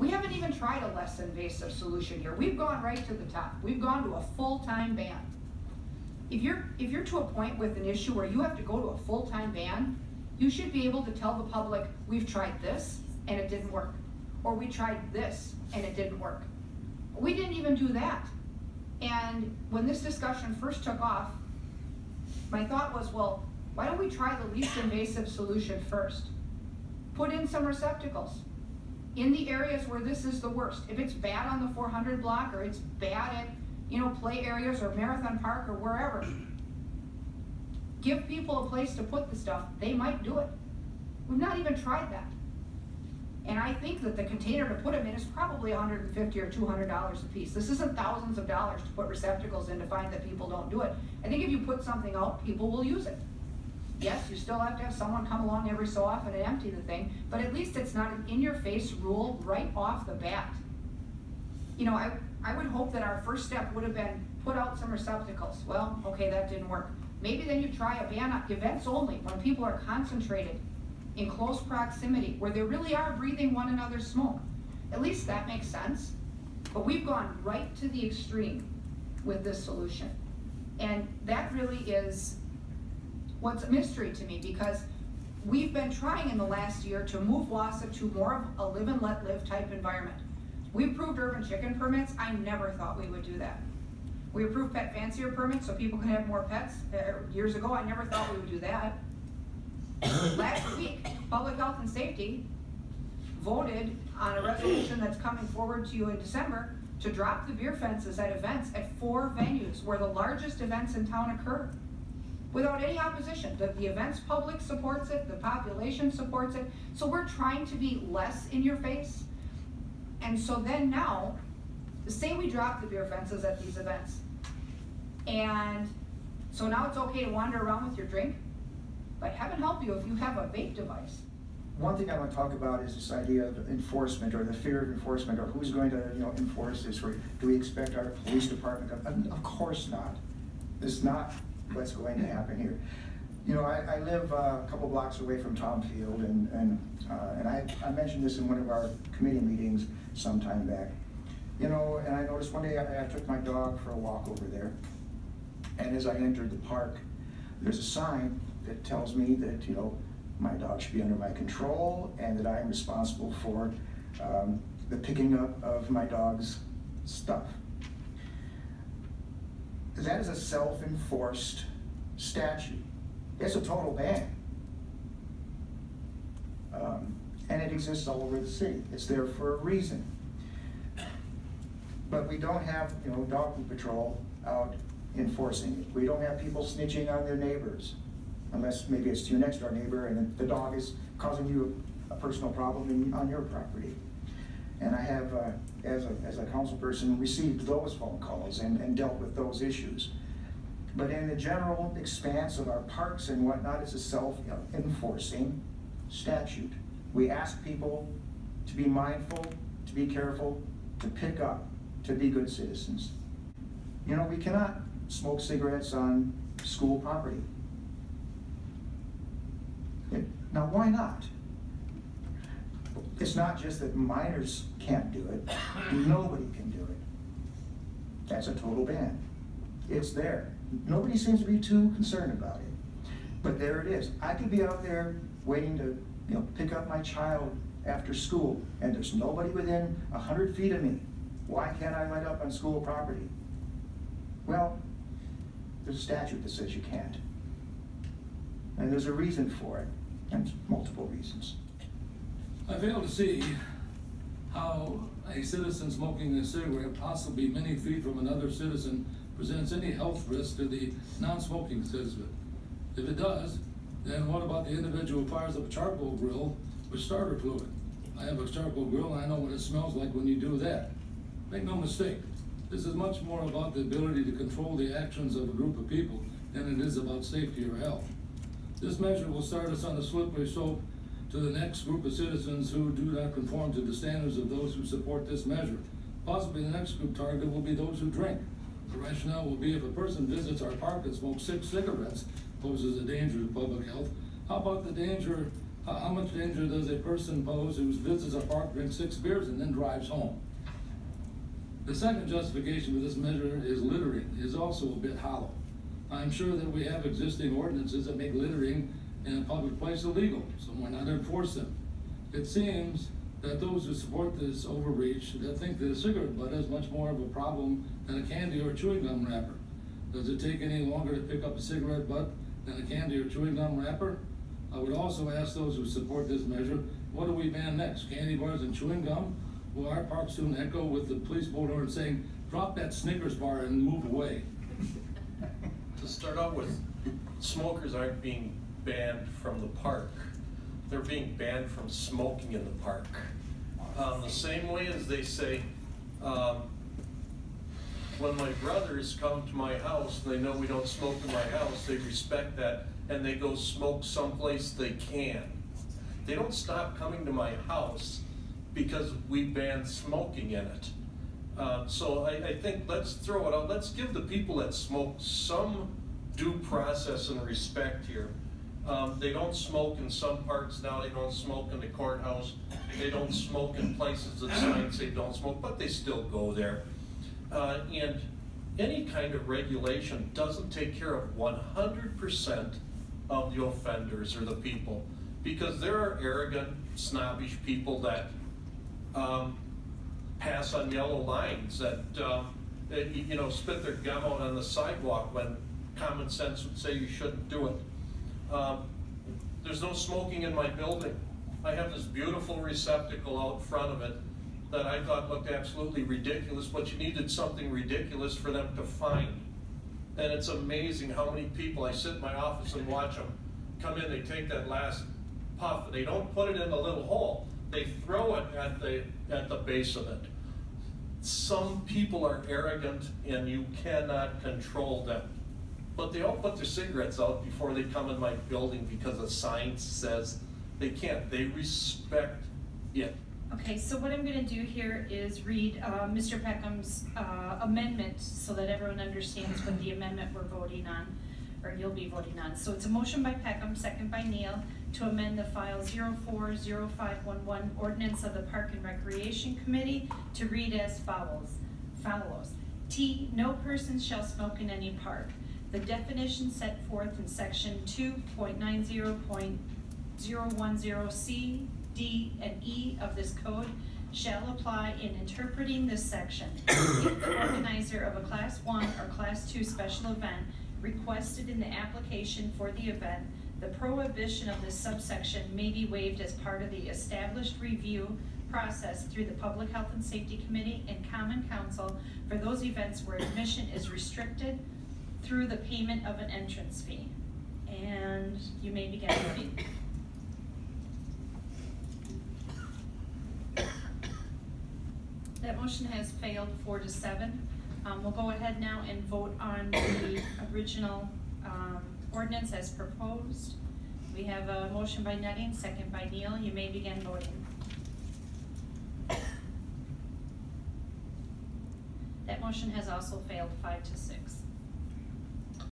We haven't even tried a less invasive solution here. We've gone right to the top. We've gone to a full-time ban. If you're to a point with an issue where you have to go to a full-time ban, you should be able to tell the public, we've tried this and it didn't work. Or we tried this and it didn't work. We didn't even do that. And when this discussion first took off, my thought was, well, why don't we try the least invasive solution first? Put in some receptacles in the areas where this is the worst. If it's bad on the 400 block, or it's bad at, you know, play areas or Marathon Park or wherever, give people a place to put the stuff. They might do it. We've not even tried that. And I think that the container to put them in is probably $150 or $200 a piece. This isn't thousands of dollars to put receptacles in to find that people don't do it. I think if you put something out, people will use it. Yes, you still have to have someone come along every so often and empty the thing, but at least it's not an in-your-face rule right off the bat. You know, I would hope that our first step would have been put out some receptacles. Well, okay, that didn't work. Maybe then you try a ban on events only, when people are concentrated in close proximity, where they really are breathing one another's smoke. At least that makes sense. But we've gone right to the extreme with this solution. And that really is what's a mystery to me, because we've been trying in the last year to move Wausau to more of a live and let live type environment. We approved urban chicken permits. I never thought we would do that. We approved pet fancier permits so people can have more pets. Years ago, I never thought we would do that. Last week, Public Health and Safety voted on a resolution that's coming forward to you in December to drop the beer fences at events at 4 venues where the largest events in town occur, without any opposition. The events public supports it, the population supports it, so we're trying to be less in your face. And so then now, say we drop the beer fences at these events, and so now it's okay to wander around with your drink, but heaven help you if you have a vape device. One thing I want to talk about is this idea of enforcement, or the fear of enforcement, or who's going to, you know, enforce this, or do we expect our police department to? Of course not. This is not what's going to happen here. You know, I live a couple blocks away from Tom Field, and I mentioned this in one of our committee meetings some time back. You know, and I noticed one day I took my dog for a walk over there, and as I entered the park, there's a sign that tells me that, you know, my dog should be under my control and that I'm responsible for the picking up of my dog's stuff. That is a self-enforced statute. It's a total ban. And it exists all over the city. It's there for a reason. But we don't have, you know, dog patrol out enforcing it. We don't have people snitching on their neighbors, unless maybe it's to your next door neighbor and the dog is causing you a personal problem on your property. And I have, as a council person, received those phone calls and dealt with those issues. But in the general expanse of our parks and whatnot, it's a self-enforcing statute. We ask people to be mindful, to be careful, to pick up, to be good citizens. You know, we cannot smoke cigarettes on school property. Now, why not? It's not just that minors can't do it, nobody can do it. That's a total ban. It's there. Nobody seems to be too concerned about it. But there it is. I could be out there waiting to, you know, pick up my child after school, and there's nobody within 100 feet of me. Why can't I light up on school property? Well, there's a statute that says you can't. And there's a reason for it, and multiple reasons. I fail to see how a citizen smoking a cigarette, possibly many feet from another citizen, presents any health risk to the non-smoking citizen. If it does, then what about the individual who fires up a charcoal grill with starter fluid? I have a charcoal grill and I know what it smells like when you do that. Make no mistake, this is much more about the ability to control the actions of a group of people than it is about safety or health. This measure will start us on a slippery slope to the next group of citizens who do not conform to the standards of those who support this measure. Possibly the next group targeted will be those who drink. The rationale will be if a person visits our park and smokes 6 cigarettes, poses a danger to public health, how about the danger How much danger does a person pose who visits a park, drinks 6 beers, and then drives home? The second justification for this measure is littering is also a bit hollow. I'm sure that we have existing ordinances that make littering in a public place illegal, so why not enforce them? It seems that those who support this overreach that think that a cigarette butt is much more of a problem than a candy or chewing gum wrapper. Does it take any longer to pick up a cigarette butt than a candy or chewing gum wrapper? I would also ask those who support this measure, what do we ban next? Candy bars and chewing gum? Will our park soon echo with the police bullhorn saying, drop that Snickers bar and move away? To start out with, smokers aren't being banned from the park. They're being banned from smoking in the park. The same way as they say, when my brothers come to my house, they know we don't smoke in my house, they respect that, and they go smoke someplace they can. They don't stop coming to my house because we ban smoking in it. So I think let's throw it out. Let's give the people that smoke some due process and respect here. They don't smoke in some parks now. They don't smoke in the courthouse. They don't smoke in places that signs say don't smoke, but they still go there. And any kind of regulation doesn't take care of 100% of the offenders or the people, because there are arrogant, snobbish people that pass on yellow lines, that you know, spit their gum out on the sidewalk when common sense would say you shouldn't do it. There's no smoking in my building. I have this beautiful receptacle out front of it that I thought looked absolutely ridiculous, but you needed something ridiculous for them to find. And it's amazing how many people, I sit in my office and watch them come in, they take that last puff, and they don't put it in the little hole. They throw it at the base of it. Some people are arrogant and you cannot control them. But they all put their cigarettes out before they come in my building because a sign says they can't. They respect it. Okay, so what I'm going to do here is read Mr. Peckham's amendment so that everyone understands what the amendment we're voting on, or you'll be voting on. So it's a motion by Peckham, second by Neal, to amend the file 040511 ordinance of the Park and Recreation Committee to read as follows. T, no person shall smoke in any park. The definition set forth in section 2.90.010C, D, and E of this code shall apply in interpreting this section. If the organizer of a Class 1 or Class 2 special event requested in the application for the event, the prohibition of this subsection may be waived as part of the established review process through the Public Health and Safety Committee and Common Council for those events where admission is restricted through the payment of an entrance fee. And you may begin voting. That motion has failed 4-7. We'll go ahead now and vote on the original ordinance as proposed. We have a motion by Nutting, second by Neal. You may begin voting. That motion has also failed 5-6.